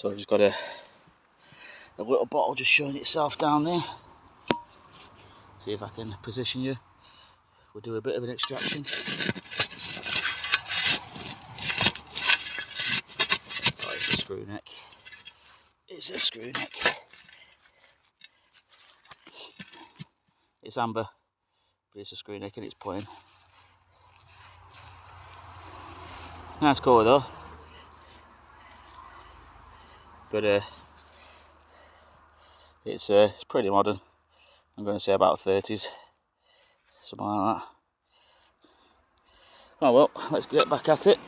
So I've just got a little bottle just showing itself down there. See if I can position you. We'll do a bit of an extraction. Oh, it's a screw neck. It's a screw neck. It's amber, but it's a screw neck and it's plain. Nice colour though. But it's pretty modern. I'm going to say about 30s, something like that. Oh well, let's get back at it.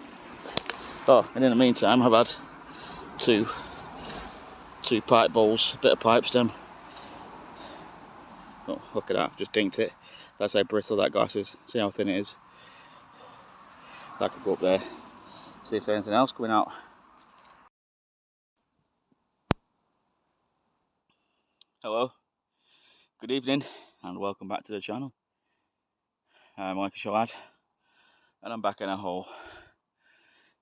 Oh, and in the meantime, I've had two pipe bowls, a bit of pipe stem. Oh, look at that! I've just dinked it. That's how brittle that glass is. See how thin it is. That could go up there. See if there's anything else coming out. Hello, good evening, and welcome back to the channel. I'm Lancashire Lad, and I'm back in a hole.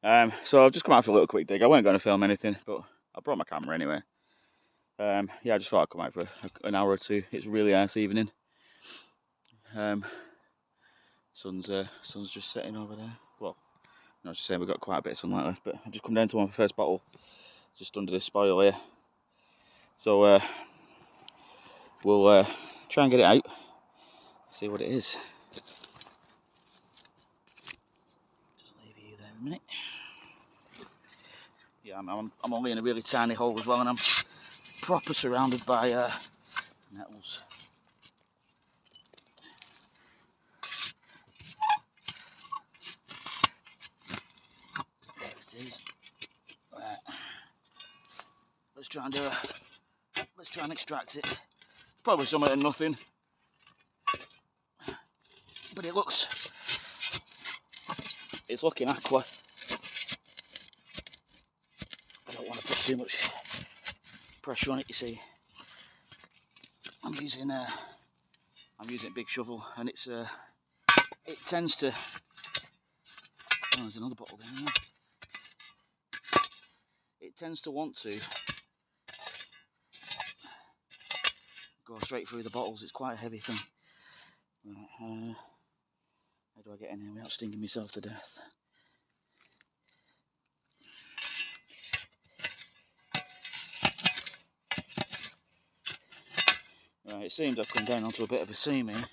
So I've just come out for a little quick dig. I wasn't going to film anything, but I brought my camera anyway. Yeah, I just thought I'd come out for an hour or two. It's really nice evening. Sun's just setting over there. Well, I was just saying we've got quite a bit of sunlight left, but I've just come down to my first bottle, just under this spoil here. So we'll try and get it out, see what it is. Just leave you there a minute. Yeah, I'm only in a really tiny hole as well, and I'm proper surrounded by nettles. There it is. Right. Let's try and extract it. Probably something and nothing, but it's looking aqua. I don't want to put too much pressure on it, you see. I'm using a big shovel, and it tends to. Oh, there's another bottle there. It tends to want to go straight through the bottles. It's quite a heavy thing. Right, how do I get in here without stinging myself to death? Right, it seems I've come down onto a bit of a seam here.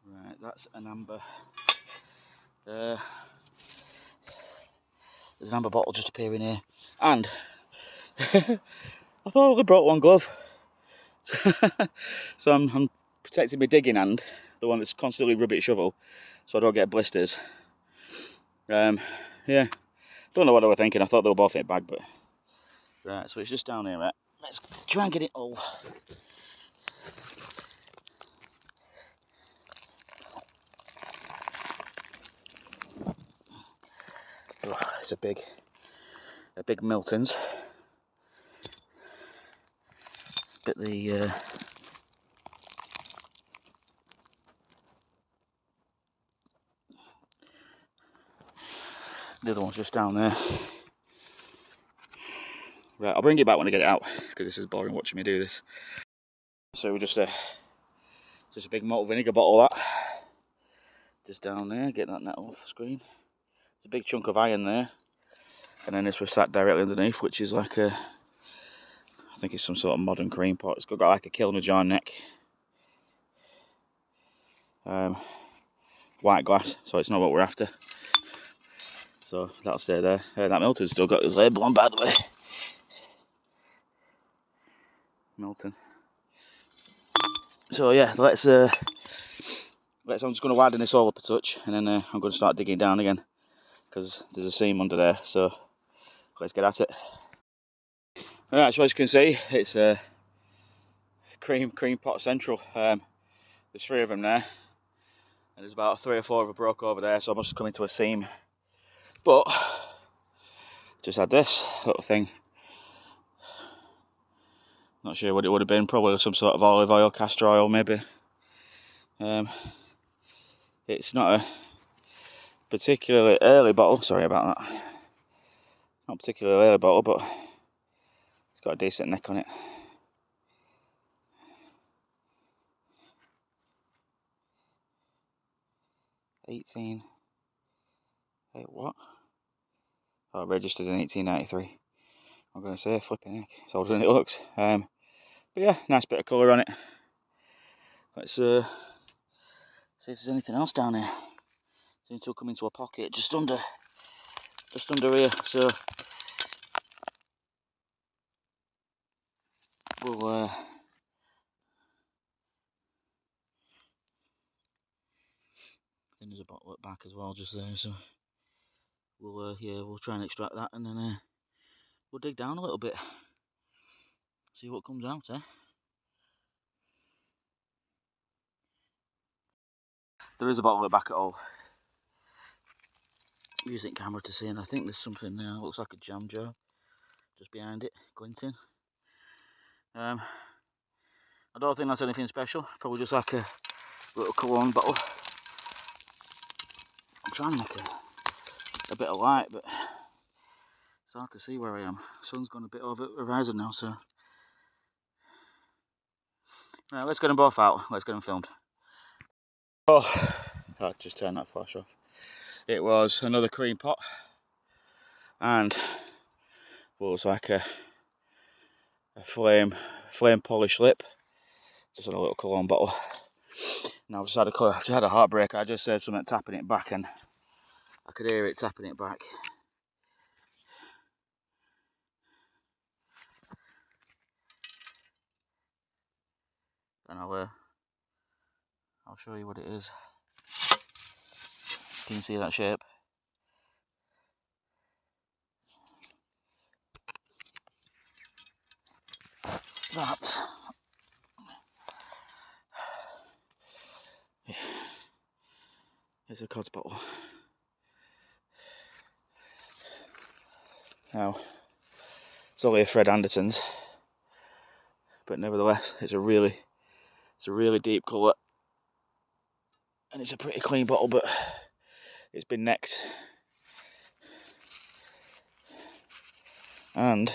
Right, that's an amber. There's an amber bottle just appearing here, and I thought I only brought one glove, so I'm protecting my digging hand, the one that's constantly rubbing shovel, so I don't get blisters. Yeah, don't know what I was thinking. I thought they were both in a bag, but right. So it's just down here, right? Let's try and get it all. Oh, it's a big Milton's. But the other one's just down there. Right, I'll bring it back when I get it out, because this is boring watching me do this. So just a big malt vinegar bottle, that just down there. Get that net off the screen. It's a big chunk of iron there, and then this was sat directly underneath, which is like I think it's some sort of modern cream pot. It's got like a kiln jar neck. White glass, so it's not what we're after. So that'll stay there. That Milton's still got his label on, by the way. Milton. So yeah, I'm just going to widen this all up a touch, and then I'm going to start digging down again, because there's a seam under there. So let's get at it. Alright, so as you can see, it's cream pot central. There's 3 of them there, and there's about 3 or 4 of them broke over there, so I must have come into a seam. But just had this little thing. Not sure what it would have been. Probably some sort of olive oil, castor oil, maybe. It's not a particularly early bottle, sorry about that. Not particularly early bottle, but it's got a decent neck on it. Wait, what? Oh, registered in 1893. I'm going to say, flipping heck, it's older than it looks. But yeah, nice bit of colour on it. Let's see if there's anything else down here. Seems to come into a pocket just under here. So we'll I think there's a bottle at the back as well, just there. So we'll try and extract that, and then we'll dig down a little bit, see what comes out, eh? There is a bottle at the back at all. Using camera to see, and I think there's something there. Looks like a jam jar just behind it, glinting. I don't think that's anything special. Probably just like a little cologne bottle. I'm trying to make a bit of light, but it's hard to see where I am. Sun's gone a bit over the horizon now, so right, let's get them both out. Let's get them filmed. Oh, I just turned that flash off. It was another cream pot, and what looks like a flame polish lip. Just on a little cologne bottle. Now I've just had a heartbreak. I just heard something tapping it back, and I could hear it tapping it back. And I'll show you what it is. Can you see that shape? That is a cod's bottle. Now, it's only a Fred Anderton's, but nevertheless, it's a really deep colour, and it's a pretty clean bottle, but it's been necked, and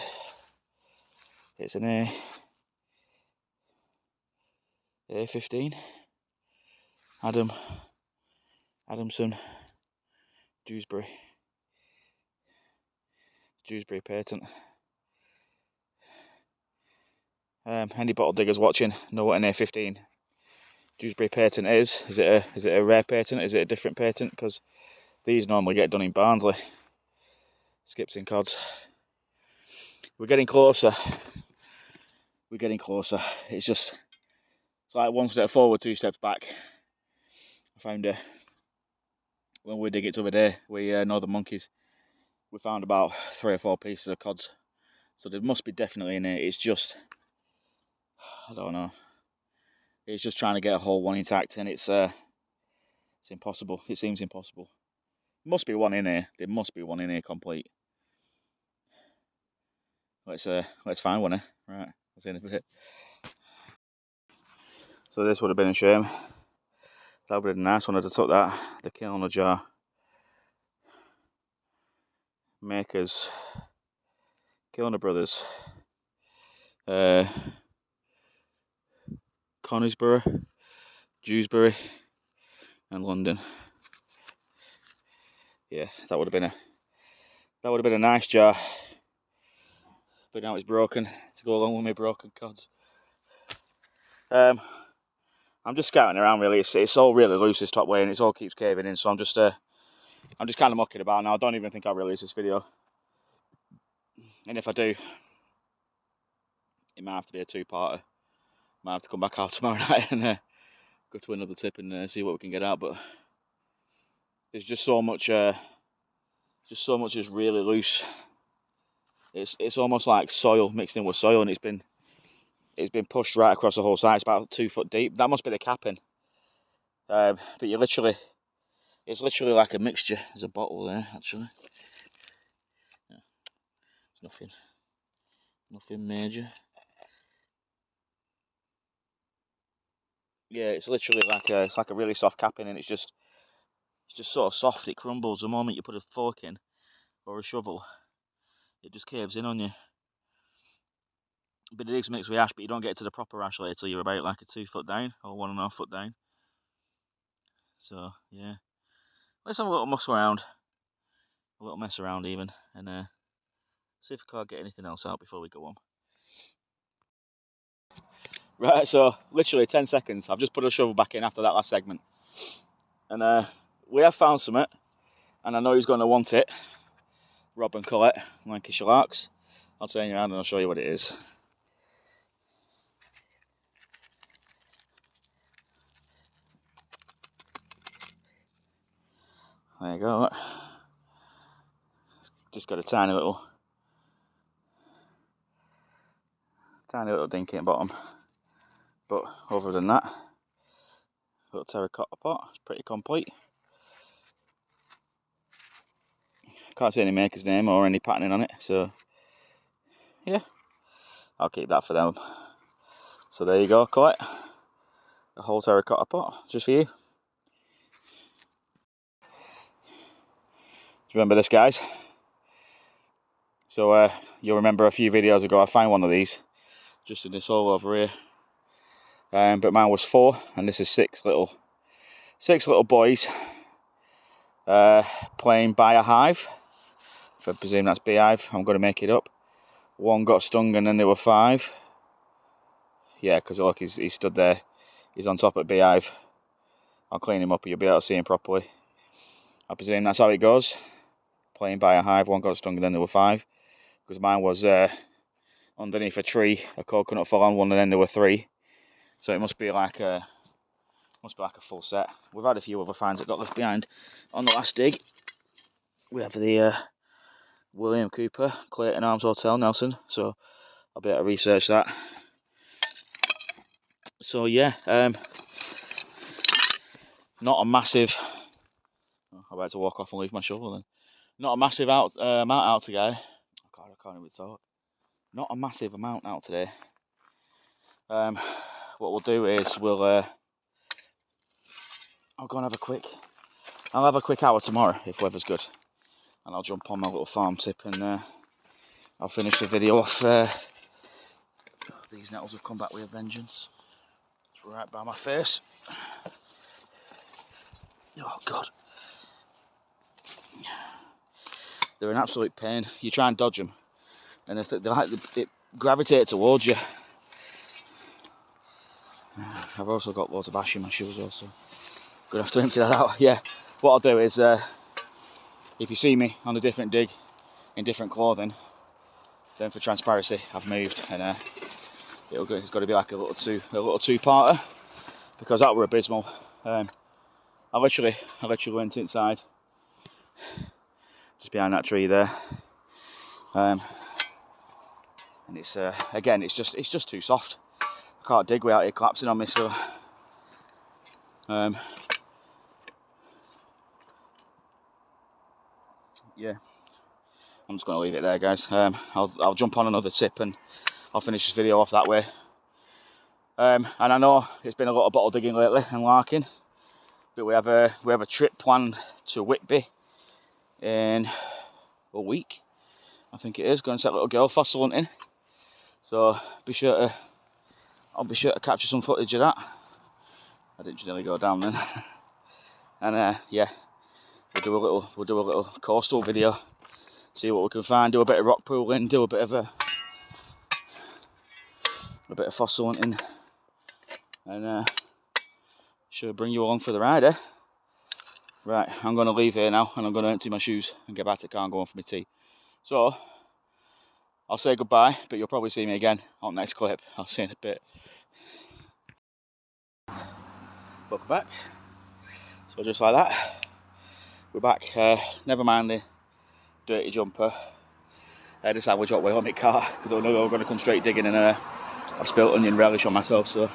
it's an A15 Adamson Dewsbury patent. Any bottle diggers watching know what an A15 Dewsbury patent is. Is it a rare patent? Is it a different patent? Because these normally get done in Barnsley. Skips and cods. We're getting closer. It's like one step forward, two steps back. I found when we dig it the other day, we Northern Monkeys, we found about 3 or 4 pieces of cods. So there must be definitely in it. It's just, I don't know. It's just trying to get a whole one intact, and it's impossible. It seems impossible. There must be one in here. There must be one in here complete. Let's find one, eh? Right, I'll see you in a bit. So this would have been a shame. That would have been a nice one. I'd have took that. The kiln jar. Makers. Kilner Brothers. Conisborough, Dewsbury, and London. Yeah, that would have been a nice jar. But now it's broken to go along with my broken cods. I'm just scouting around really. It's all really loose, this top way, and it all keeps caving in. So I'm just kind of mucking about now. I don't even think I'll release this video. And if I do, it might have to be a 2-parter. Might have to come back out tomorrow night and go to another tip and see what we can get out. But there's just so much is really loose. It's almost like soil mixed in with soil, and it's been pushed right across the whole site. It's about 2 foot deep. That must be the capping. But it's literally like a mixture. There's a bottle there, actually. Yeah. It's nothing major. Yeah, it's literally like a really soft capping, and it's just sort of soft. It crumbles the moment you put a fork in or a shovel. It just caves in on you. But it is mixed with ash, but you don't get to the proper ash later till you're about like a 2 foot down or 1.5 foot down. So yeah, let's have a little mess around, even, and see if we can't get anything else out before we go on. Right, so literally 10 seconds. I've just put a shovel back in after that last segment, and we have found something, and I know who's going to want it. Rob and Colette, Lancashire Larks. I'll turn you around and I'll show you what it is. There you go. It's just got a tiny little dinky at the bottom. But other than that, little terracotta pot. It's pretty complete. Can't see any maker's name or any patterning on it, so yeah, I'll keep that for them. So there you go, Colette. A whole terracotta pot, just for you. Do you remember this, guys? So you'll remember a few videos ago I found one of these, just in this hole over here. But mine was 4, and this is 6 little boys playing by a hive. If I presume that's beehive, I'm going to make it up. One got stung and then there were 5. Yeah, because look, he's stood there. He's on top of beehive. I'll clean him up and you'll be able to see him properly. I presume that's how it goes. Playing by a hive, one got stung and then there were 5. Because mine was underneath a tree, a coconut fell on one and then there were 3. So it must be like a full set. We've had a few other finds that got left behind on the last dig. We have the William Cooper, Clayton Arms Hotel, Nelson. So I'll be able to research that. So yeah, not a massive. I'm about to walk off and leave my shovel then. Not a massive amount out today. God, I can't even talk. Not a massive amount out today. What we'll do is I'll go and have a quick hour tomorrow if weather's good, and I'll jump on my little farm tip and I'll finish the video off. These nettles have come back with a vengeance. It's right by my face. Oh God, they're an absolute pain. You try and dodge them, and if it gravitates towards you. I've also got loads of ash in my shoes also. Gonna have to empty that out. Yeah, what I'll do is if you see me on a different dig in different clothing, then for transparency I've moved, and it's got to be like a little two-parter, because that were abysmal. I literally went inside, just behind that tree there, and it's again it's just too soft. I can't dig without it collapsing on me, so yeah, I'm just going to leave it there, guys. I'll jump on another tip and I'll finish this video off that way. And I know it's been a lot of bottle digging lately and larking, but we have a trip planned to Whitby in a week, I think it is. Going to set little girl fossil hunting, so I'll be sure to capture some footage of that. I didn't nearly go down then. And yeah, we'll do a little coastal video, see what we can find, do a bit of rock pooling, do a bit of fossil hunting, and should bring you along for the ride, eh? Right, I'm going to leave here now, and I'm going to empty my shoes and get back to the car and go on for my tea. So I'll say goodbye, but you'll probably see me again on the next clip. I'll see you in a bit. Welcome back. So just like that, we're back. Never mind the dirty jumper. I decided we dropped away on my car because I know we were going to come straight digging, and I've spilt onion relish on myself. So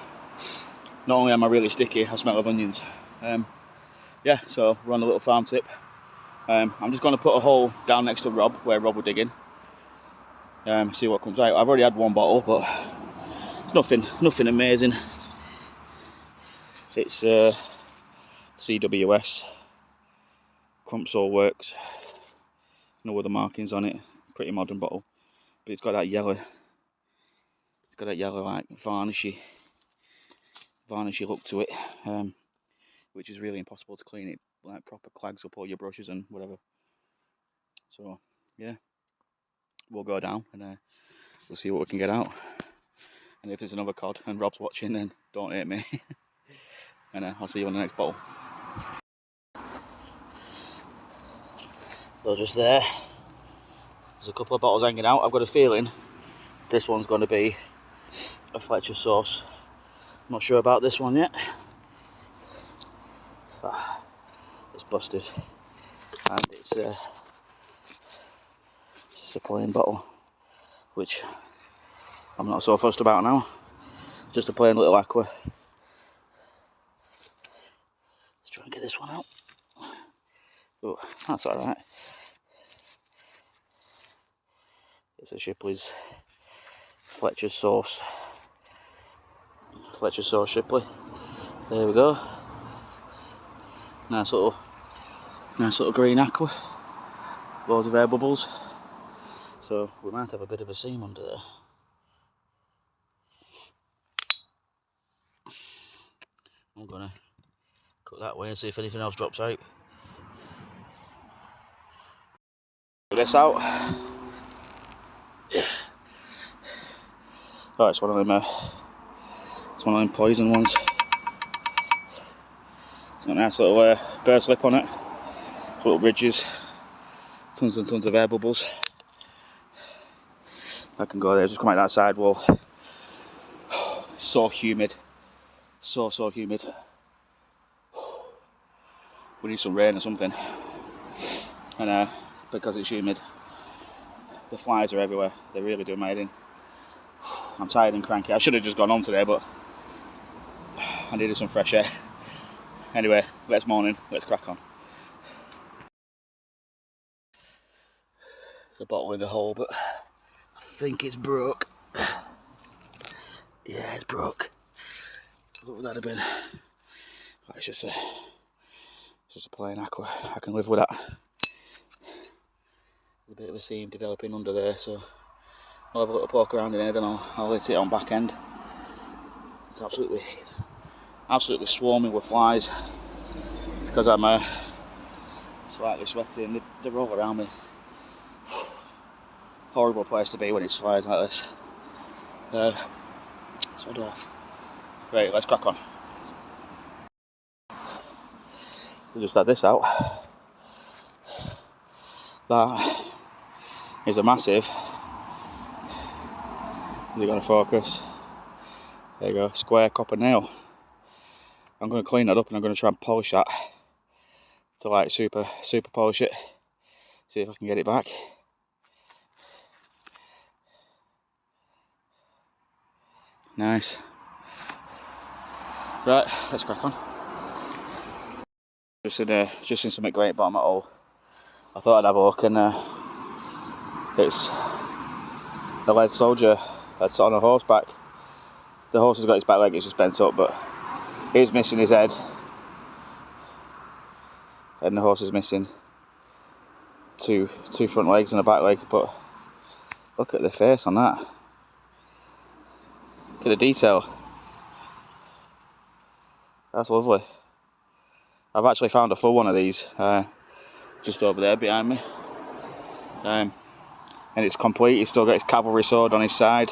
not only am I really sticky, I smell of onions. Yeah, so we're on a little farm tip. I'm just going to put a hole down next to Rob, where Rob was digging. See what comes out. I've already had one bottle, but it's nothing amazing. It's CWS, Crumpsole Works, no other markings on it, pretty modern bottle, but it's got that yellow, like varnishy look to it, which is really impossible to clean. It like proper clags up all your brushes and whatever. So yeah, we'll go down and we'll see what we can get out. And if there's another cod and Rob's watching, then don't hate me. And I'll see you on the next bottle. So just there's a couple of bottles hanging out. I've got a feeling this one's going to be a Fletcher sauce. I'm not sure about this one yet. It's busted, and it's just a plain bottle, which I'm not so fussed about now. Just a plain little aqua. Let's try and get this one out. Oh, that's alright. It's a Shipley's Fletcher sauce. Fletcher sauce Shipley. There we go. Nice little green aqua. Loads of air bubbles. So we might have a bit of a seam under there. I'm gonna cut that way and see if anything else drops out. Put this out. Oh, it's one of them. It's one of them poison ones. It's got a nice little burst lip on it. Little ridges. Tons and tons of air bubbles. I can go there. Just come out that side wall. It's so humid. So humid. We need some rain or something. And because it's humid, the flies are everywhere. They're really doing my head in. I'm tired and cranky. I should have just gone on today, but I needed some fresh air. Anyway, let's morning. Let's crack on. There's a bottle in the hole, but I think it's broke. Yeah, it's broke. What would that have been? It's just a plain aqua. I can live with that. There's a bit of a seam developing under there, so I'll have a little poke around in here, then I'll hit it on back end. It's absolutely swarming with flies. It's because I'm slightly sweaty and they're all around me. Horrible place to be when it's flies like this. Sod off. Right, let's crack on. We'll just add this out. That is a massive. Is it going to focus? There you go, square copper nail. I'm going to clean that up and I'm going to try and polish that to like super polish it. See if I can get it back. Nice. Right, let's crack on. Just in something great bottom at all. I thought I'd have a look, and it's a lead soldier that's on a horseback. The horse has got his back leg, it's just bent up, but he's missing his head, and the horse is missing two front legs and a back leg. But look at the face on that. Look at the detail. That's lovely. I've actually found a full one of these just over there behind me, and it's complete. He's still got his cavalry sword on his side.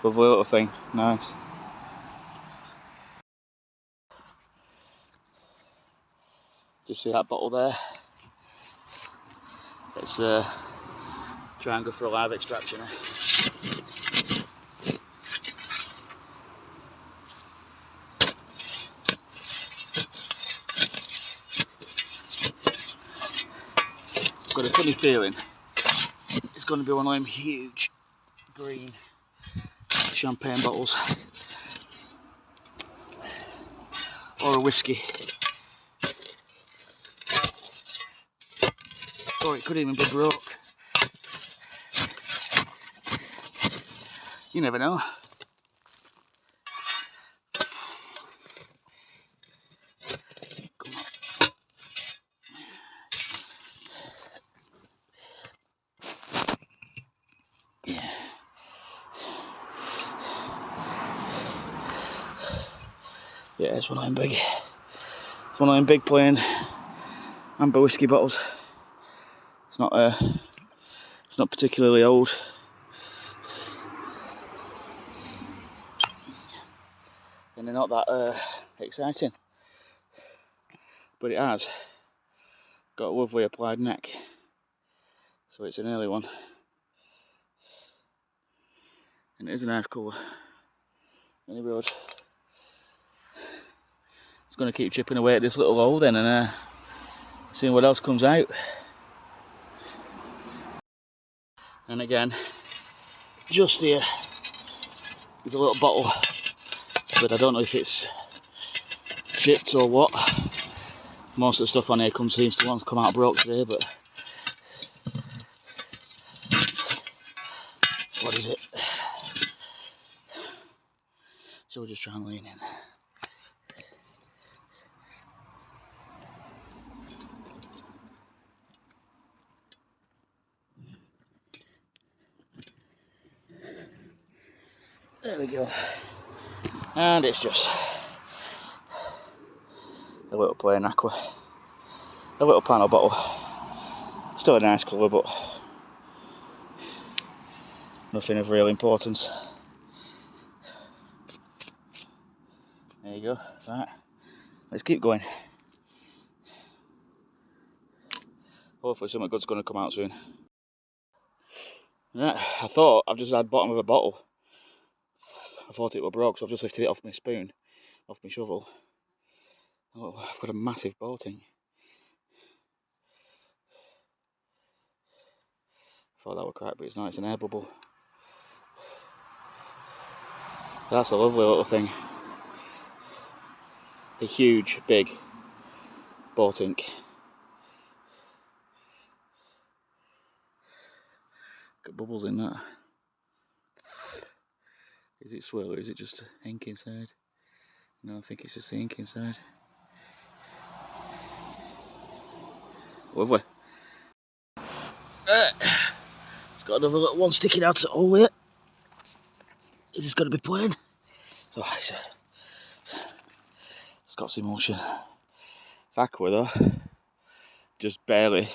Lovely little thing, nice. Just see that bottle there? Let's try and go for a live extraction. Got a funny feeling it's going to be one of them huge green champagne bottles, or a whiskey, or it could even be broke. You never know. Yeah. Yeah, it's one of them big. It's one of them big plain amber whiskey bottles. It's not particularly old. And they're not that exciting. But it has got a lovely applied neck. So it's an early one. And it is a nice colour. Any road. It's going to keep chipping away at this little hole then and seeing what else comes out. And again, just here is a little bottle, but I don't know if it's chipped or what. Most of the stuff on here seems to want to come out broke today, but what is it? So we'll just try and lean in. There we go. And it's just a little plain aqua. A little panel bottle. Still a nice colour, but nothing of real importance. There you go. Right. Let's keep going. Hopefully something good's going to come out soon. Right, I thought I've just had bottom of a bottle. I thought it were broke, so I've just lifted it off my spoon, off my shovel. Oh, I've got a massive bolting. I thought that were crap, but it's not, it's an air bubble. That's a lovely little thing. A huge, big bolting. Got bubbles in that. Is it swirl or is it just ink inside? No, I think it's just the ink inside. Lovely. It's got another little one sticking out all here. Is this going to be plain? Oh, it's got some motion. It's aqua though. Just barely.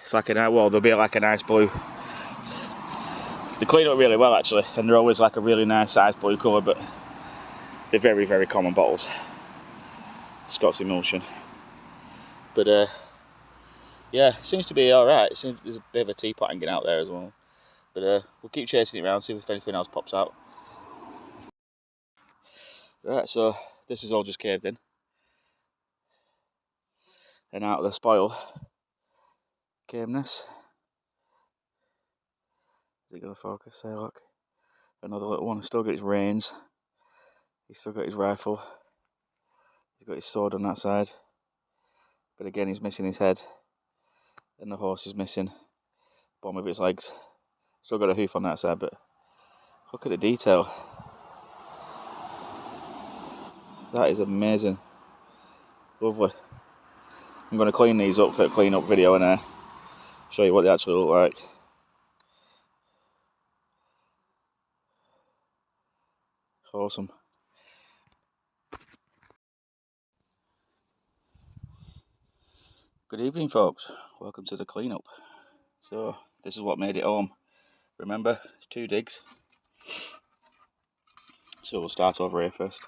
It's like well, they'll be like a nice blue. They clean up really well actually, and they're always like a really nice size blue colour, but they're very, very common bottles. It's got some emulsion. But yeah, it seems to be alright. There's a bit of a teapot hanging out there as well. But we'll keep chasing it around, see if anything else pops out. Right, so this is all just caved in. And out of the spoil came this. Is it going to focus? There, look. Another little one. He's still got his reins. He's still got his rifle. He's got his sword on that side. But again, he's missing his head. And the horse is missing bottom of its legs. Still got a hoof on that side, but look at the detail. That is amazing. Lovely. I'm going to clean these up for a clean up video and show you what they actually look like. Awesome. Good evening folks, welcome to the cleanup. So this is what made it home. Remember, it's 2 digs. So we'll start over here first.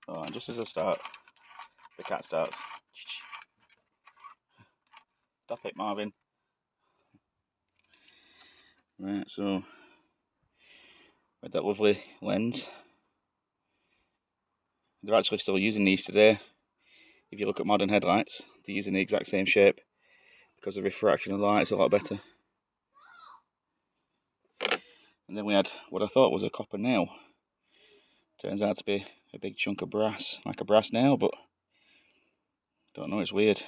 Oh, and just as I start, the cat starts. Stop it, Marvin. Right, so with that lovely lens, they're actually still using these today. If you look at modern headlights, they're using the exact same shape because the refraction of the light is a lot better. And then we had what I thought was a copper nail. Turns out to be a big chunk of brass, like a brass nail, but don't know, it's weird.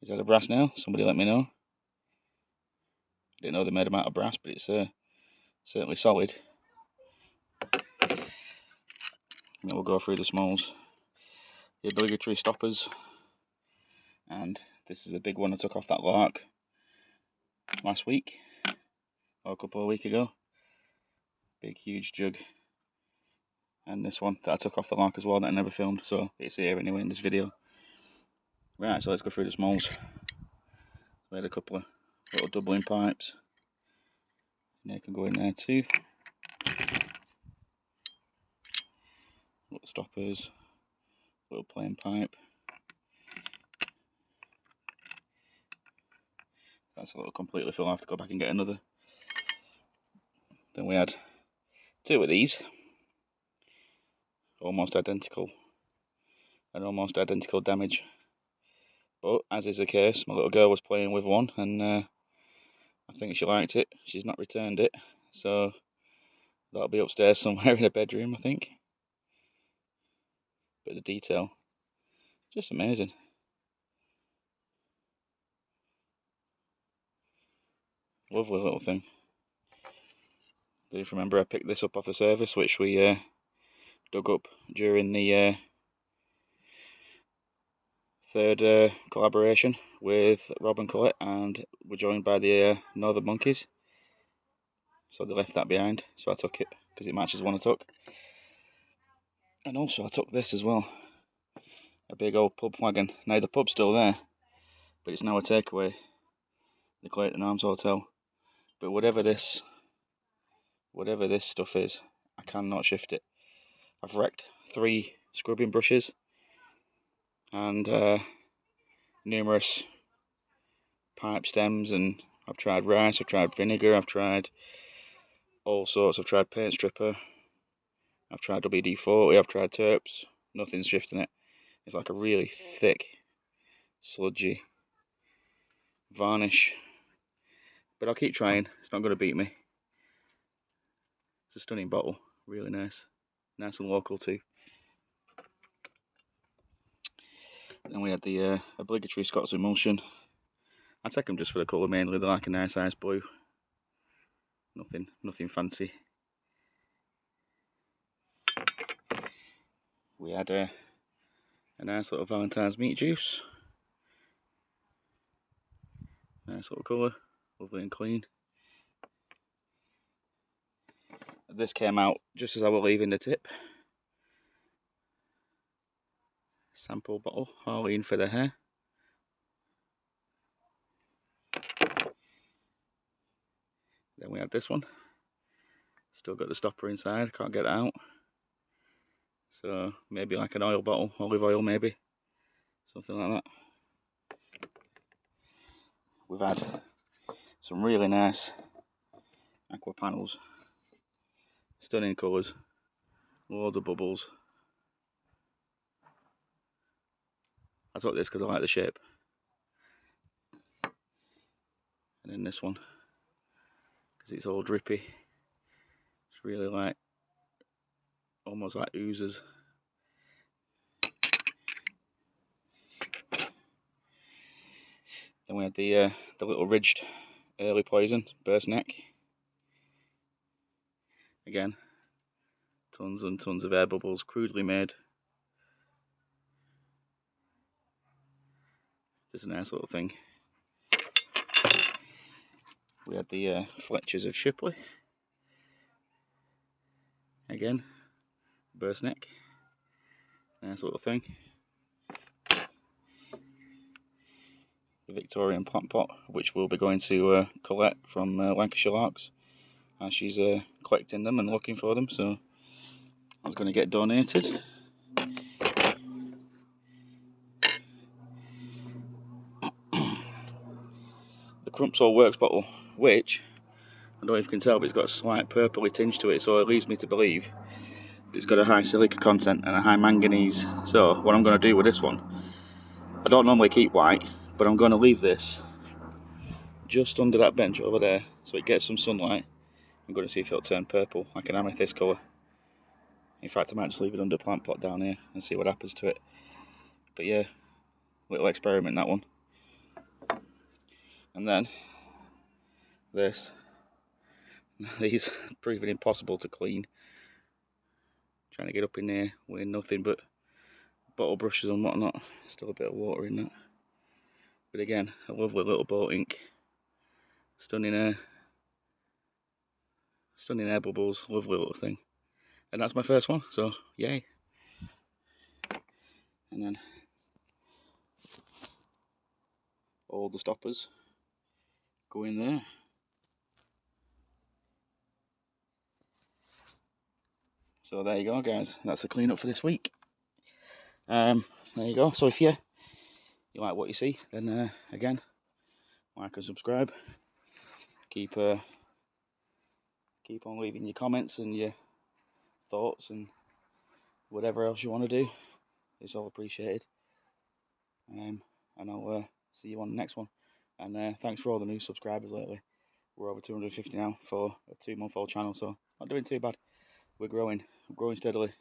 Is that a brass nail? Somebody let me know. I didn't know they made them out of brass, but it's certainly solid. And then we'll go through the smalls, the obligatory stoppers, and this is a big one I took off that lark last week, or a couple of weeks ago. Big huge jug. And this one that I took off the lark as well that I never filmed, so it's here anyway in this video. Right, so let's go through the smalls. We had a couple of little doubling pipes. And they can go in there too. Little stoppers, little plain pipe. That's a little completely full. I have to go back and get another. Then we had two of these, almost identical, and almost identical damage. But as is the case, my little girl was playing with one, and I think she liked it. She's not returned it, so that'll be upstairs somewhere in her bedroom, I think. Bit of detail, just amazing. Lovely little thing. Do you remember I picked this up off the surface, which we dug up during the third collaboration with Rob and Colette, and we're joined by the Northern Monkeys. So they left that behind, so I took it because it matches one I took. And also I took this as well, a big old pub flagon. Now the pub's still there, but it's now a takeaway, the Clayton Arms Hotel. But whatever this stuff is, I cannot shift it. I've wrecked 3 scrubbing brushes and numerous pipe stems, and I've tried rice, I've tried vinegar, I've tried all sorts. I've tried paint stripper, I've tried WD-40, I've tried terps. Nothing's shifting it. It's like a really thick, sludgy varnish. But I'll keep trying. It's not going to beat me. It's a stunning bottle. Really nice. Nice and local too. Then we had the obligatory Scots emulsion. I take them just for the colour mainly. They're like a nice ice blue. Nothing fancy. We had a nice little Valentine's meat juice. Nice little colour. Lovely and clean. This came out just as I was leaving the tip. Sample bottle, Harleen for the hair. Then we had this one. Still got the stopper inside, can't get it out. So maybe like an oil bottle, olive oil maybe. Something like that. We've had some really nice aqua panels. Stunning colours. Loads of bubbles. I took this because I like the shape. And then this one, because it's all drippy. It's really like, almost like oozes. Then we had the little ridged early poison, burst neck. Again, tons and tons of air bubbles, crudely made. Just a nice little thing. We had the Fletchers of Shipley. Again, burst neck. Nice little thing. The Victorian plant pot, which will be going to Colette from Lancashire Larks, as she's collecting them and looking for them, so I was going to get donated. The Crumps All Works bottle, which I don't know if you can tell, but it's got a slight purpley tinge to it, so it leads me to believe it's got a high silica content and a high manganese. So what I'm going to do with this one, I don't normally keep white, but I'm going to leave this just under that bench over there so it gets some sunlight. I'm going to see if it'll turn purple, like an amethyst colour. In fact, I might just leave it under a plant pot down here and see what happens to it. But yeah, little experiment, that one. And then this These proving impossible to clean. Trying to get up in there with nothing but bottle brushes and whatnot. Still a bit of water in that. But again, a lovely little boat ink. Stunning air bubbles, lovely little thing. And that's my first one, so yay. And then all the stoppers go in there. So there you go, guys. That's the cleanup for this week. There you go. So if you like what you see, then again, like and subscribe. Keep on leaving your comments and your thoughts and whatever else you want to do. It's all appreciated. And I'll see you on the next one. And thanks for all the new subscribers lately. We're over 250 now for a 2-month-old channel, so it's not doing too bad. We're growing steadily,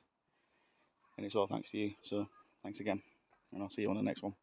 and it's all thanks to you. So thanks again, and I'll see you on the next one.